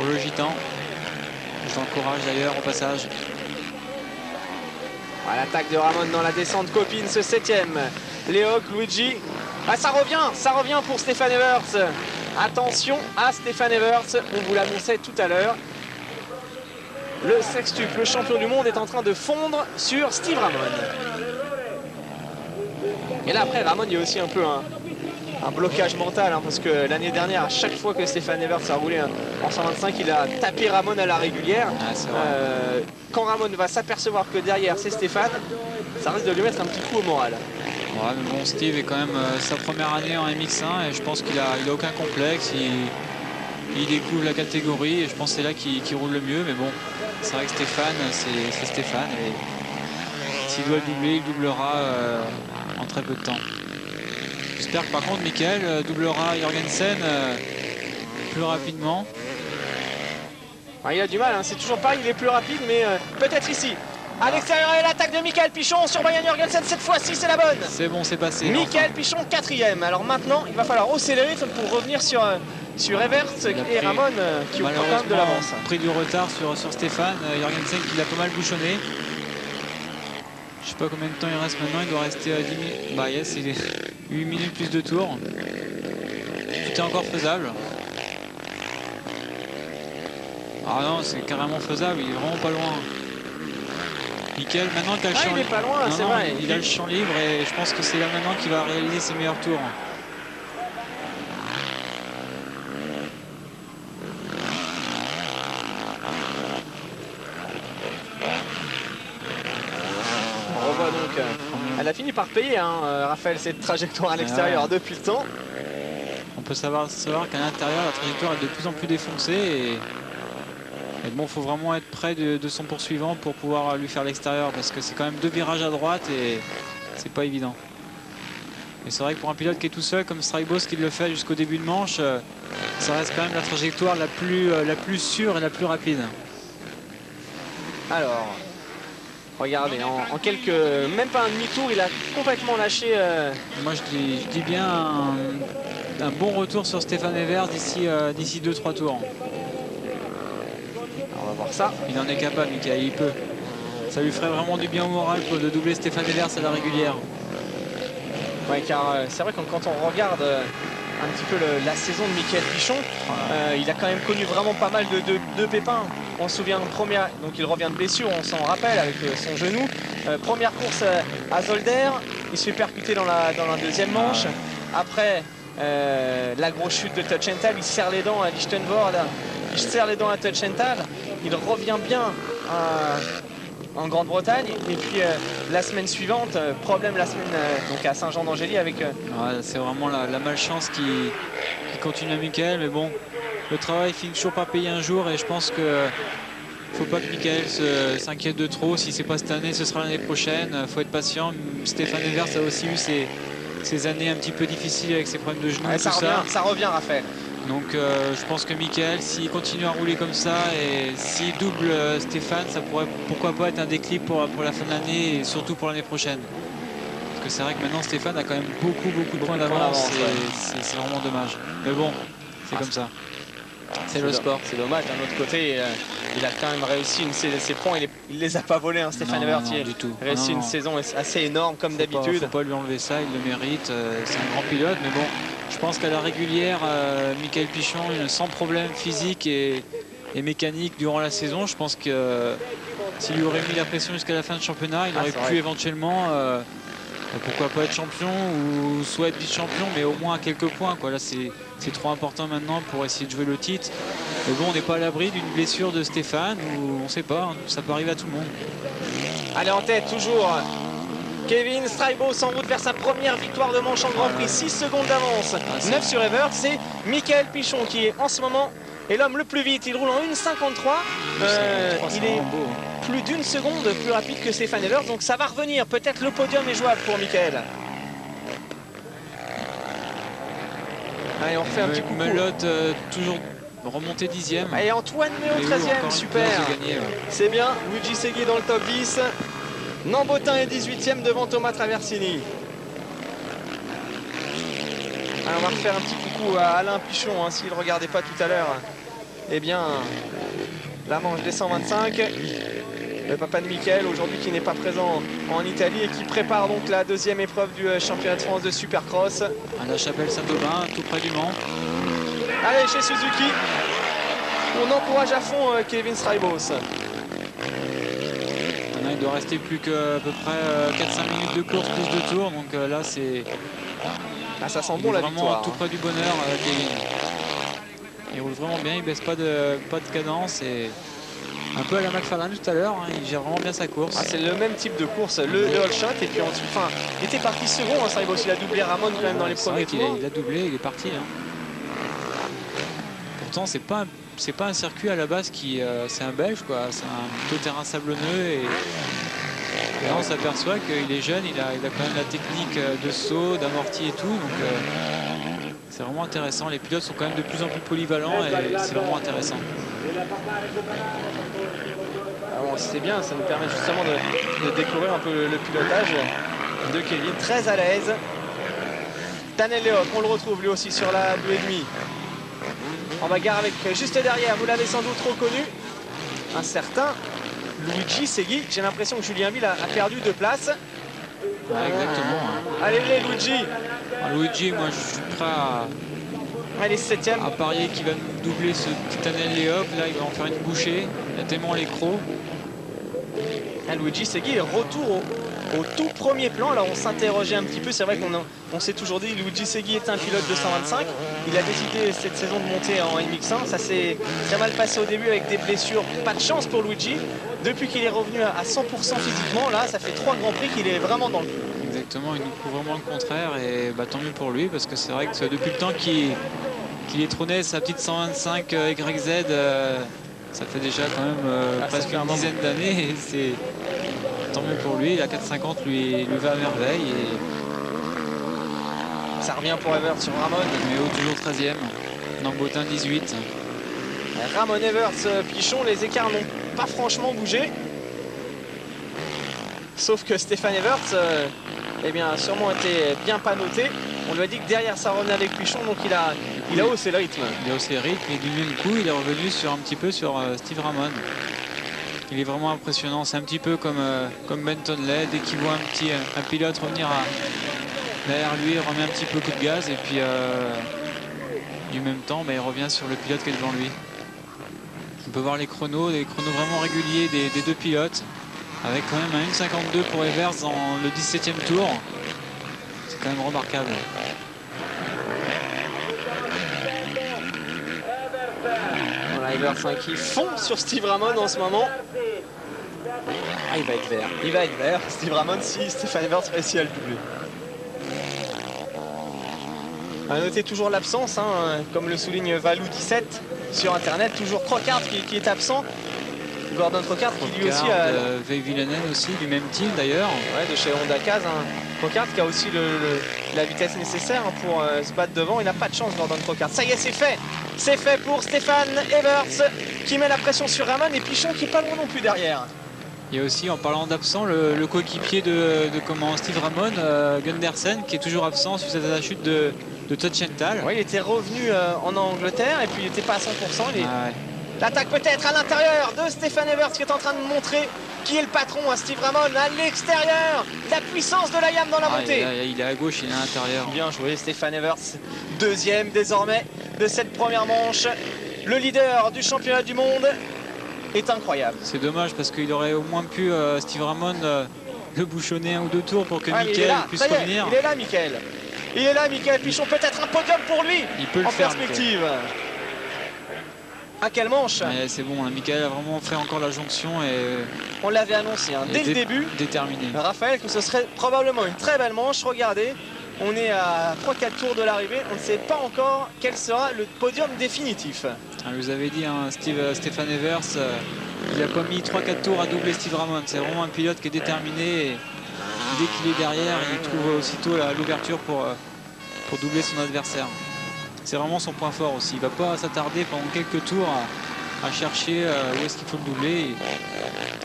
le Gitan. Je l'encourage d'ailleurs au passage. À l'attaque de Ramon dans la descente copine, ce 7e. Léoc, Luigi. Ah, ça revient pour Stéphane Evers. Attention à Stéphane Evers, on vous l'annonçait tout à l'heure. Le sextuple, le champion du monde, est en train de fondre sur Steve Ramon. Et là après Ramon, il y a aussi un peu un blocage mental, hein, parce que l'année dernière, à chaque fois que Stéphane Evers a roulé en 125, il a tapé Ramon à la régulière. Ah, quand Ramon va s'apercevoir que derrière c'est Stéphane, ça risque de lui mettre un petit coup au moral. Ouais, mais bon, Steve est quand même sa première année en MX1 et je pense qu'il a aucun complexe. Il découvre la catégorie et je pense que c'est là qu'il roule le mieux. Mais bon, c'est vrai que Stéphane, c'est Stéphane. Et s'il doit le doubler, il doublera en très peu de temps. J'espère que par contre, Michael doublera Jorgensen plus rapidement. Ah, il a du mal, hein. C'est toujours pareil, il est plus rapide, mais peut-être ici. À l'extérieur, et l'attaque de Michael Pichon sur Brian Jorgensen, cette fois-ci c'est la bonne. C'est bon, c'est passé. Michael Pichon 4e. Alors maintenant, il va falloir hausser les rythmes pour revenir sur Evers et Ramon qui ont quand même de l'avance. Pris du retard sur Stéphane. Jorgensen qui l'a pas mal bouchonné. Je sais pas combien de temps il reste maintenant, il doit rester à 10 minutes. Bah yes, il est 8 minutes plus de tours. Tout est encore faisable. Ah non, c'est carrément faisable, il est vraiment pas loin. Michael, maintenant tu as le champ libre. Il est pas loin, c'est vrai. Il a le champ libre et je pense que c'est là maintenant qu'il va réaliser ses meilleurs tours. On revoit donc, elle a fini par payer, hein, Raphaël, cette trajectoire à l'extérieur depuis le temps. On peut savoir qu'à l'intérieur, la trajectoire est de plus en plus défoncée. Et bon, il faut vraiment être près de son poursuivant pour pouvoir lui faire l'extérieur parce que c'est quand même 2 virages à droite et c'est pas évident. Et c'est vrai que pour un pilote qui est tout seul comme Strike Boss qui le fait jusqu'au début de manche, ça reste quand même la trajectoire la plus sûre et la plus rapide. Alors, regardez, en quelques, même pas un demi-tour, il a complètement lâché. Moi je dis bien un bon retour sur Stéphane Evers d'ici 2-3 tours. On va voir ça. Il en est capable, Michael, il peut. Ça lui ferait vraiment du bien au moral de doubler Stéphane Evers à la régulière. Ouais, car c'est vrai que quand on regarde un petit peu la saison de Michael Pichon, il a quand même connu vraiment pas mal de pépins. On se souvient de première, donc il revient de blessure, on s'en rappelle, avec son genou. Première course à Zolder, il se fait percuter dans la deuxième manche. Après, la grosse chute de Tuchenthal, il serre les dents à Lichtenvoorde. Il serre les dents à Tuchenthal, il revient bien en Grande-Bretagne et puis la semaine suivante, problème la semaine donc à Saint-Jean-d'Angély avec... Ouais, c'est vraiment la malchance qui continue à Michael, mais bon, le travail finit toujours par payer un jour et je pense que faut pas que Michael s'inquiète de trop. Si c'est pas cette année, ce sera l'année prochaine, faut être patient. Stéphane Evers a aussi eu ces années un petit peu difficiles avec ses problèmes de genoux et tout ça. Ça revient, Raphaël. Donc je pense que Michael, s'il continue à rouler comme ça et s'il double Stéphane, ça pourrait pourquoi pas être un déclic pour la fin de l'année et surtout pour l'année prochaine. Parce que c'est vrai que maintenant Stéphane a quand même beaucoup de points d'avance et c'est vraiment dommage. Mais bon, c'est comme ça. C'est le sport. C'est dommage, d'un autre côté, Il a quand même réussi ses points, il les a pas volés, hein, Stéphane Evert. Non, du tout. Réussi une saison assez énorme comme d'habitude. Faut pas lui enlever ça, il le mérite. C'est un grand pilote, mais bon, je pense qu'à la régulière, Michael Pichon, sans problème physique et mécanique durant la saison, je pense que s'il lui aurait mis la pression jusqu'à la fin de championnat, il aurait pu éventuellement, pourquoi pas être champion ou soit être vice-champion, mais au moins à quelques points, quoi. Là, c'est trop important maintenant pour essayer de jouer le titre. Mais bon, on n'est pas à l'abri d'une blessure de Stéphane, ou on ne sait pas, hein, ça peut arriver à tout le monde. Allez, en tête, toujours Kevin Strijbos en route vers sa première victoire de manche en Grand Prix. 6 secondes d'avance, 9 sur Evert. C'est Michael Pichon qui est en ce moment est l'homme le plus vite. Il roule en 1,53. Il est plus d'une seconde plus rapide que Stéphane Evert. Donc ça va revenir. Peut-être le podium est jouable pour Michael. Allez, on refait un petit coup. Melotte toujours remonté 10e. Et Antoine Méo 13e, super. C'est bien. Luigi Segui dans le top 10. Nambotin est 18e devant Thomas Traversini. Alors on va refaire un petit coucou à Alain Pichon, hein, s'il ne regardait pas tout à l'heure. Eh bien, la manche des 125. Le papa de Michael, aujourd'hui qui n'est pas présent en Italie et qui prépare donc la deuxième épreuve du championnat de France de Supercross. À la Chapelle-Saint-Aubin, tout près du Mans. Allez, chez Suzuki, on encourage à fond Kevin Strijbos. Maintenant, il doit rester plus qu'à peu près 4-5 minutes de course, plus de tours. Donc là, c'est... Ah, ça sent bon la victoire. Vraiment tout près du bonheur, Kevin. Il roule vraiment bien, il baisse pas de cadence et... Un peu à la McFarlane tout à l'heure, hein, il gère vraiment bien sa course. Ah, c'est le même type de course, le all shot, et puis ensuite, enfin, il était parti second, hein, Strijbos, il a doublé Ramon quand même dans les premiers tours. Il a doublé, il est parti. Hein. Pourtant, c'est pas un circuit à la base qui, c'est un Belge, quoi. C'est un plutôt terrain sablonneux et là, on s'aperçoit qu'il est jeune, il a quand même la technique de saut, d'amorti et tout. Donc, c'est vraiment intéressant. Les pilotes sont quand même de plus en plus polyvalents et c'est vraiment intéressant. Ah bon, c'est bien, ça nous permet justement de découvrir un peu le pilotage de Kevin, très à l'aise. Daniel Lehoc, on le retrouve lui aussi sur la 2,5. En bagarre avec juste derrière, vous l'avez sans doute reconnu, un certain Luigi Segui. J'ai l'impression que Julien Bill a perdu 2 places. Ouais, exactement. Allez, Luigi. Luigi, moi je suis prêt Allez, 7e. à parier qu'il va nous doubler ce petit Daniel Lehoc. Là, il va en faire une bouchée. Il a tellement les crocs. Luigi Segui est retour au tout premier plan. Alors on s'interrogeait un petit peu, c'est vrai qu'on s'est toujours dit Luigi Segui est un pilote de 125. Il a décidé cette saison de monter en MX1. Ça s'est très mal passé au début avec des blessures. Pas de chance pour Luigi. Depuis qu'il est revenu à 100% physiquement, là ça fait 3 grands prix qu'il est vraiment dans le coup. Exactement, il nous prouve vraiment le contraire et bah, tant mieux pour lui parce que c'est vrai que depuis le temps qu'il est trôné sa petite 125 YZ, ça fait déjà quand même presque une dizaine d'années et c'est tant mieux pour lui. La 450 lui va à merveille et ça revient pour Evert sur Ramon. Méo toujours 13e, Nambotin 18. Ramon Evert, Pichon, les écarts n'ont pas franchement bougé. Sauf que Stéphane Evert eh bien, a sûrement été bien pas noté. On lui a dit que derrière ça revenait avec Pichon, donc il a haussé le rythme. Il a haussé le rythme et du même coup il est revenu un petit peu sur Steve Ramon. Il est vraiment impressionnant, c'est un petit peu comme Benton Lay, dès qu'il voit un pilote revenir derrière lui, il remet un petit peu coup de gaz et puis du même temps il revient sur le pilote qui est devant lui. On peut voir les chronos vraiment réguliers des deux pilotes, avec quand même un 1,52 pour Evers dans le 17e tour. C'est quand même remarquable. Voilà, Evers qui fond sur Steve Ramon en ce moment. Ah, il va être vert. Il va être vert, Steve Ramon, si Stéphane Evers réussit à le doubler. À noter toujours l'absence, hein, comme le souligne Valou17 sur internet, toujours Crocard qui est absent. Gordon Crocard qui lui aussi a... Veivilanen aussi, du même team d'ailleurs. Ouais, de chez Honda Kaz. Hein. Crocard qui a aussi la vitesse nécessaire pour se battre devant. Il n'a pas de chance, Gordon Crocard. Ça y est, c'est fait. C'est fait pour Stéphane Evers qui met la pression sur Ramon et Pichon qui n'est pas loin non plus derrière. Il y a aussi, en parlant d'absent, le coéquipier de Steve Ramon, Gundersen, qui est toujours absent suite à la chute de Todd Chental. Oui, il était revenu en Angleterre et puis il n'était pas à 100%. L'attaque peut-être à l'intérieur de Stéphane Evers qui est en train de montrer qui est le patron à Steve Ramon à l'extérieur. La puissance de la YAM dans la montée. Il est à gauche, il est à l'intérieur. Bien joué Stéphane Evers, deuxième désormais de cette première manche. Le leader du championnat du monde est incroyable. C'est dommage parce qu'il aurait au moins pu, Steve Ramon, le bouchonner 1 ou 2 tours pour que Mickaël puisse revenir. Il est là, Mickaël. Il est là, Mickaël Pichon. Peut-être un podium pour lui. Il peut le en faire, perspective. À quelle manche? C'est bon, hein, Mickaël a vraiment fait encore la jonction et on l'avait annoncé dès le début. Déterminé. Raphaël, que ce serait probablement une très belle manche. Regardez, on est à 3-4 tours de l'arrivée. On ne sait pas encore quel sera le podium définitif. Je vous avais dit, hein, Stéphane Evers, il n'a pas mis 3-4 tours à doubler Steve Ramon. C'est vraiment un pilote qui est déterminé. Et dès qu'il est derrière, il trouve aussitôt l'ouverture pour doubler son adversaire. C'est vraiment son point fort aussi. Il ne va pas s'attarder pendant quelques tours à chercher où est-ce qu'il faut le doubler.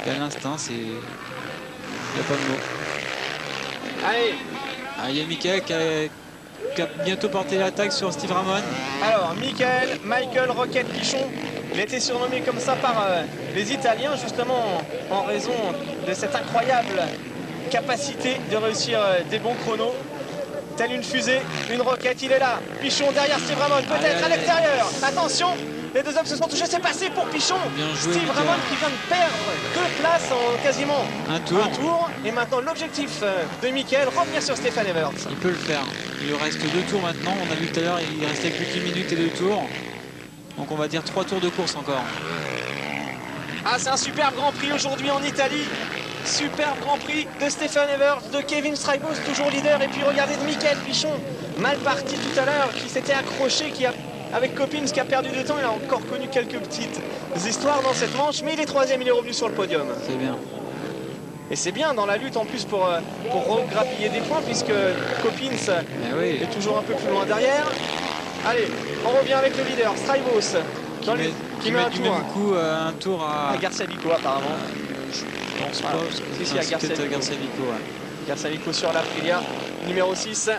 Et à l'instinct, il n'y a pas de mots. Allez. Il y a Mickaël qui a bientôt porté l'attaque sur Steve Ramon. Alors, Michael Rocket Pichon, il a été surnommé comme ça par les Italiens, justement en raison de cette incroyable capacité de réussir des bons chronos. Telle une fusée, une roquette, il est là. Pichon derrière Steve Ramon, peut-être à l'extérieur. Attention, les deux hommes se sont touchés, c'est passé pour Pichon. Bien joué, Steve Ramon qui vient de perdre 2 places en quasiment un tour. Et maintenant l'objectif de Mickaël, revenir sur Stéphane Evers. Il peut le faire. Il lui reste 2 tours maintenant. On a vu tout à l'heure, il restait plus que 10 minutes et 2 tours. Donc on va dire 3 tours de course encore. Ah, c'est un super Grand Prix aujourd'hui en Italie. Super Grand Prix de Stéphane Evers, de Kevin Strijbos, toujours leader. Et puis regardez de Mickaël Pichon, mal parti tout à l'heure, qui s'était accroché, avec Coppins qui a perdu du temps. Il a encore connu quelques petites histoires dans cette manche, mais il est 3e, il est revenu sur le podium. C'est bien. Et c'est bien dans la lutte en plus pour regrappiller des points, puisque Coppins est toujours un peu plus loin derrière. Allez, on revient avec le leader, Strijbos, qui met un tour à Garcia Vico apparemment. Je pense pas. Si, à Garcia Vico. Garcia Vico sur l'Aprilia, numéro 6.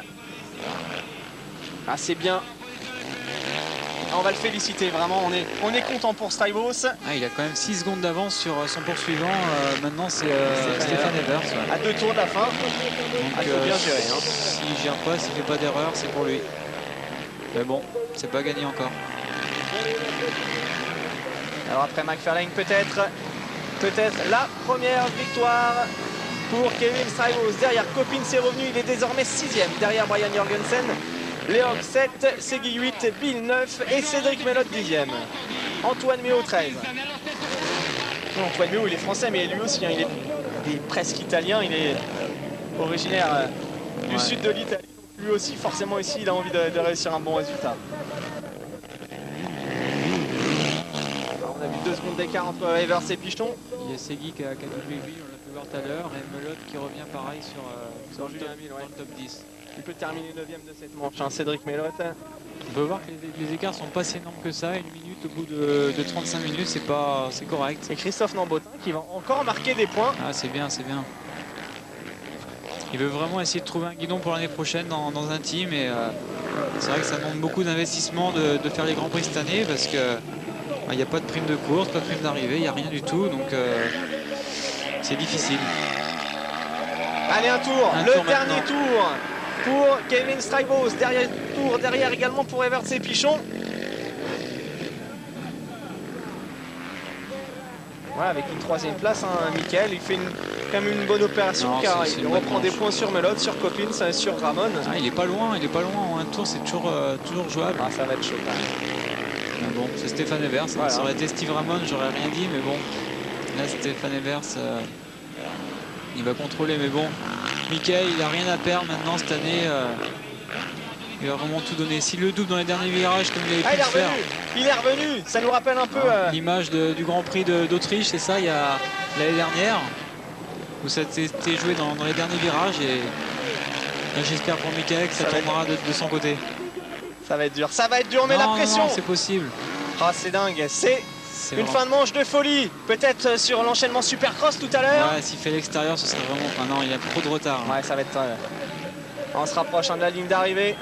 Ah, c'est bien. On va le féliciter, vraiment. On est content pour Strijbos. Il a quand même 6 secondes d'avance sur son poursuivant. Maintenant, c'est Stéphane Evers. À 2 tours de la fin. Donc, il faut bien gérer. S'il gère pas, s'il fait pas d'erreur, c'est pour lui. Mais bon, c'est pas gagné encore. Alors après McFarlane, peut-être la première victoire pour Kevin Strijbos. Derrière Coppins est revenu, il est désormais 6e. Derrière Brian Jorgensen, Léon 7, Segui 8, Bill 9 et Cédric Melotte 10e. Antoine Méo 13. Non, Antoine Méo, il est français, mais lui aussi, il est presque italien. Il est originaire du sud de l'Italie. Lui aussi, forcément, ici, il a envie de réussir un bon résultat. Alors, on a vu 2 secondes d'écart entre Evers et Pichon. Il y a Segui qui a doublé lui, on l'a pu voir tout à l'heure, et Melotte qui revient pareil sur le top 10. Il peut terminer 9e de cette manche, Cédric Melotte. On peut voir que les écarts sont pas si énormes que ça. 1 minute au bout de 35 minutes, c'est correct. Et Christophe Nambotin qui va encore marquer des points. Ah, c'est bien, c'est bien. Il veut vraiment essayer de trouver un guidon pour l'année prochaine dans un team. Et c'est vrai que ça demande beaucoup d'investissement de faire les Grands Prix cette année parce que il n'y a pas de prime de course, pas de prime d'arrivée, il n'y a rien du tout. Donc c'est difficile. Allez, un tour, le dernier tour pour Kevin Strijbos. Derrière également pour Evers et Pichon. Voilà, avec une 3e place, Mickaël, il fait quand même une bonne opération car il reprend des points sur Melotte, sur Coppins, sur Ramon. Il est pas loin, en un tour c'est toujours jouable. Ah, ça va être chaud. Mais bon, c'est Stéphane Evers, voilà. Ça aurait été Steve Ramon, j'aurais rien dit, mais bon, là Stéphane Evers, il va contrôler, mais bon, Mickaël, il a rien à perdre maintenant cette année. Il va vraiment tout donner. S'il le double dans les derniers virages comme il avait pu le faire. Il est revenu, ça nous rappelle un peu l'image du Grand Prix d'Autriche, c'est ça, il y a l'année dernière où ça s'était joué dans les derniers virages et j'espère pour Mickaël que ça tournera de son côté. Ça va être dur, on met la pression. Non, c'est possible. Ah, c'est dingue, c'est une fin de manche de folie. Peut-être sur l'enchaînement Supercross tout à l'heure. Ouais, s'il fait l'extérieur, ce serait vraiment... Ah non, il y a trop de retard. Ouais, ça va être... On se rapproche de la ligne d'arrivée.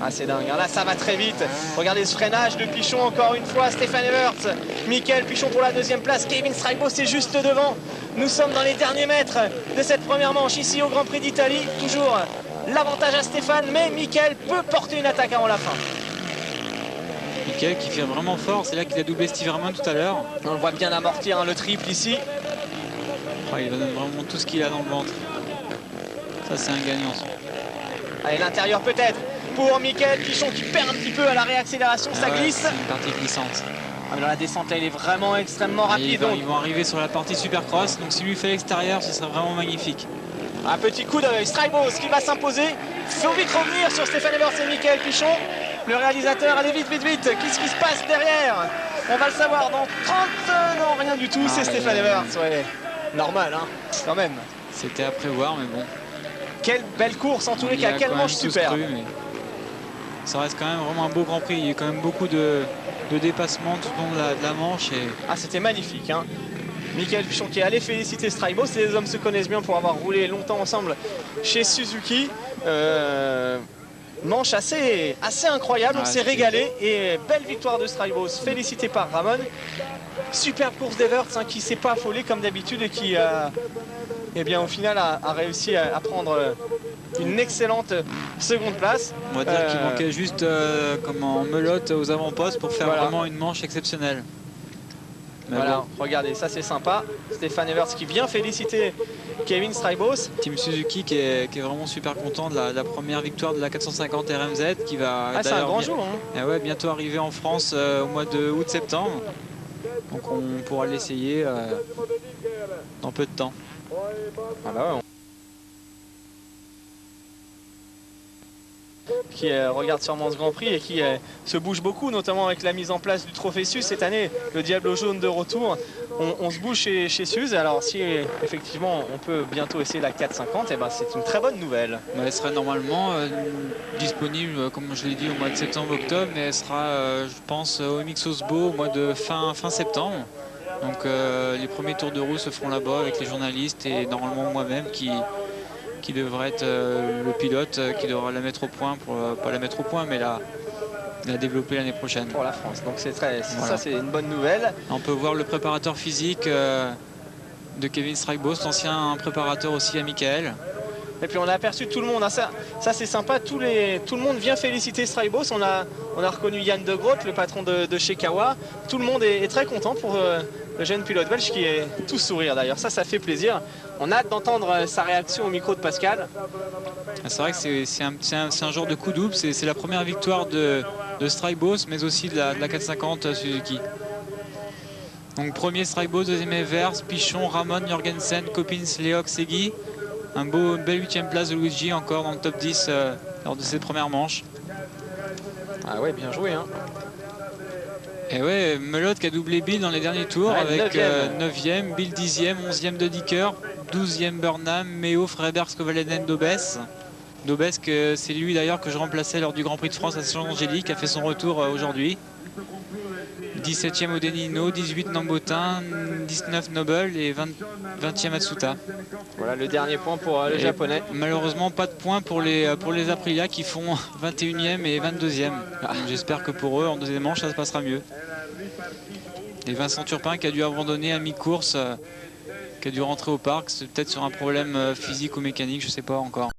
Ah, c'est dingue, là ça va très vite. Regardez ce freinage de Pichon encore une fois, Stéphane Everts. Michael Pichon pour la deuxième place, Kevin Strijbos c'est juste devant. Nous sommes dans les derniers mètres de cette première manche ici au Grand Prix d'Italie. Toujours l'avantage à Stéphane, mais Michael peut porter une attaque avant la fin. Michael qui fait vraiment fort, c'est là qu'il a doublé Steve Herman tout à l'heure. On le voit bien amortir le triple ici. Oh, il va donner vraiment tout ce qu'il a dans le ventre. Ça c'est un gagnant. Allez, l'intérieur peut-être pour Michael Pichon qui perd un petit peu à la réaccélération, ça glisse. C'est une partie glissante. Ah, la descente elle est vraiment extrêmement rapide. Ils vont arriver sur la partie Supercross, donc s'il lui fait l'extérieur, ce serait vraiment magnifique. Un petit coup d'œil, Strijbos qui va s'imposer. Il faut vite revenir sur Stéphane Everts et Michael Pichon. Le réalisateur, allez vite, vite, vite. Qu'est-ce qui se passe derrière? On va le savoir dans 30... Non, rien du tout, c'est Stéphane Everts. Ouais. Normal, hein, quand même. C'était à prévoir, mais bon. Quelle belle course en tous les cas, quelle manche super. Ça reste quand même vraiment un beau Grand Prix. Il y a eu quand même beaucoup de dépassements tout au long de la manche. Et... Ah, c'était magnifique, hein. Michael Pichon qui est allé féliciter Strijbos. Les hommes se connaissent bien pour avoir roulé longtemps ensemble chez Suzuki. Manche assez incroyable, on s'est régalé. Et belle victoire de Strijbos, félicité par Ramon. Superbe course d'Everts hein, qui ne s'est pas affolé comme d'habitude et qui eh bien, au final a réussi à prendre une excellente seconde place. On va dire qu'il manquait juste comme en melotte aux avant-postes pour faire vraiment une manche exceptionnelle. Mais voilà, bon. Regardez, ça c'est sympa. Stéphane Everts qui vient féliciter Kevin Strijbos. Team Suzuki qui est vraiment super content de la première victoire de la 450 RMZ qui va c'est un grand jour. Hein. Ouais, bientôt arriver en France au mois de août-septembre. Donc on pourra l'essayer dans peu de temps. Voilà, qui regarde sûrement ce Grand Prix et qui se bouge beaucoup, notamment avec la mise en place du trophée Suze cette année, le Diablo jaune de retour. On se bouge chez Suze. Alors si effectivement on peut bientôt essayer la 450, et ben, c'est une très bonne nouvelle. Elle sera normalement disponible, comme je l'ai dit, au mois de septembre-octobre, mais elle sera, je pense, au MX Osbo au mois de fin septembre. Donc les premiers tours de roue se feront là-bas avec les journalistes et normalement moi-même qui devrait être le pilote qui devra la mettre au point, pas la mettre au point, mais la développer l'année prochaine. Pour la France, donc ça c'est une bonne nouvelle. On peut voir le préparateur physique de Kevin Strijbos, l'ancien préparateur aussi à Michael. Et puis on a aperçu tout le monde, hein. Ça c'est sympa, tout le monde vient féliciter Strijbos. On a reconnu Yann de Groot, le patron de chez Kawa. Tout le monde est très content pour le jeune pilote belge qui est tout sourire d'ailleurs, ça fait plaisir. On a hâte d'entendre sa réaction au micro de Pascal. C'est vrai que c'est un genre de coup double, c'est la première victoire de Strijbos, mais aussi de la 450 Suzuki. Donc premier Strijbos, deuxième Everts, Pichon, Ramon, Jorgensen, Coppins, Leoc, Segui. Une belle 8e place de Luigi encore dans le top 10 lors de cette première manche. Ah ouais, bien joué, hein. Et ouais, Melotte qui a doublé Bill dans les derniers tours, ouais, avec 9e, Bill 10e, 11e de Dicker, 12e Burnham, Méo, Freiberg, Scovalenen, Dobes. Dobes, c'est lui d'ailleurs que je remplaçais lors du Grand Prix de France à Saint-Angélique, qui a fait son retour aujourd'hui. 17e Odenino, 18 Nambotin, 19 Noble et 20e Matsuta. Voilà le dernier point pour le japonais. Malheureusement pas de points pour les Aprilia qui font 21e et 22e. J'espère que pour eux en deuxième manche ça se passera mieux. Et Vincent Turpin qui a dû abandonner à mi-course, qui a dû rentrer au parc, c'est peut-être sur un problème physique ou mécanique, je sais pas encore.